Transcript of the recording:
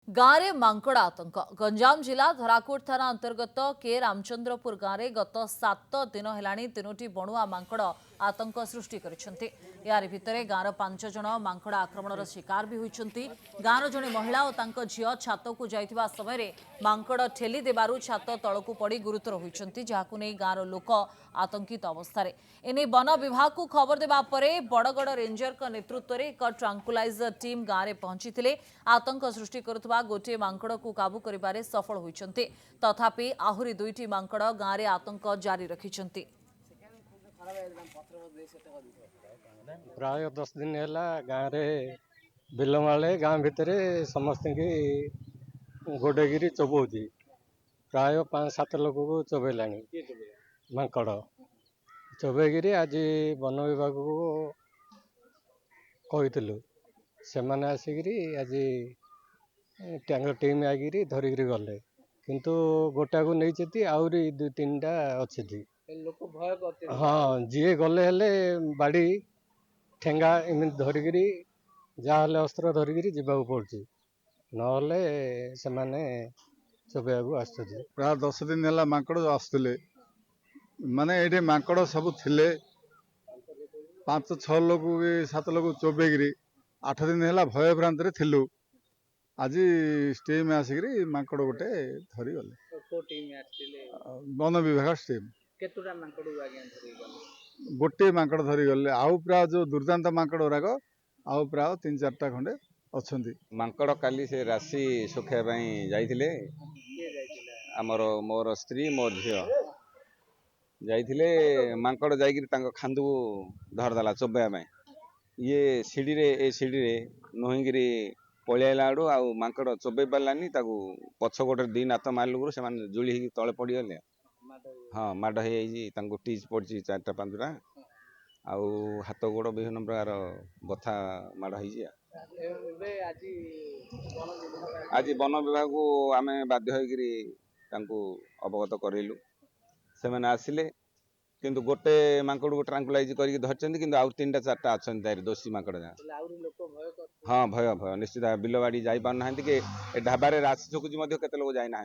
गाँव में मांकड़ आतंक गंजाम जिला धराकोट थाना अंतर्गत के रामचंद्रपुर गाँव में गत 7 दिन है तीनोटी बणुआ मांकड़ आतंक सृष्टि करिसेंति। यार भितरे गाँवर 5 जन मांकड़ आक्रमणर शिकार भी होइछंती। गाँवर जड़े महिला और तांको झियो छात को जाइथिबा समय मांकड़ ठेली देबारु छात तळकु पड़ी गुरुतर होइछंती, जाहाकु नै गाँवर लोक आतंकित अवस्था। एने वन विभाग को खबर देबा परे बड़गड़ रेंजर नेतृत्व में एक ट्रांकुलाइजर टीम गाँव में पहुंची आतंक सृष्टि करुवा गोटे मांकड़ को काबू करिबारे सफल होइछंती। तथापि आहुरी 2टी मांकड़ गाँव में आतंक जारी रखिछंती। प्राय 10 दिन है गाँव में बिलमाले गाँव भितर समस्त गोडेगिरी चबौची प्राय 5-7 लोक को चबेला मांकड़ चबेगिरी आज वन विभाग को कहलु से मैंने आसिक आज टीम आगिरी धरिकी गले किंतु गोटा को नहीं आहरी 2-3टा अच्छी हाँ जी गले हेले बाड़ी ठेंगा एमती धरिकी जहाँ अस्त्र धरिकी जावाक पड़ुची नहले से माने चबेयाକୁ आसुଛନ୍ତି। प्राय 10 दिन है मांकड़ आसुले माने ये मांकड़ सब थिले 5-6 लोक 7 लोक चोबेगिरी 8 दिन है भय भ्रांत थिलु। आज टीम आसिक मांकड़ गोटे धरी गले वन विभाग टीम गोटे मांकड़ धरी गले आउ प्राय जो दुर्दांत मांकड़ गुराक आउ प्राय 3-4टा खंडे अच्छा मांकड़ काली से राशि सुखाइबा जाइथिले आमर मोर स्त्री मोर झियो जाइथिले मांकड़ जाइकिरी तांको खांदू धरदेला चोबेया ये सीढ़ी रे नोहिंगिरी पलियाला आड़ू आ मांकड़ चोबे पारानी पछ गोटे 2 नात मारलू से जुड़ी तले पड़गले। हाँ माड़ हो टीच पड़ी 4टा 5टा आउ हाथ गोड़ विभिन्न प्रकार बथा माड़ हो। आज वन विभाग को आम बाध्य हो अवगत करेलु से मैंने आसिले किंतु गोटे मांकड़ को ट्रांकुलाइज करके धरचंदी किंतु आउ 3टा 4टा अच्छा दोषी मांकड़ हाँ भय भय निश्चित बिलवाड़ी जाई पार ना कि ढाबारे राशि चकुची केते लोक जाई ना।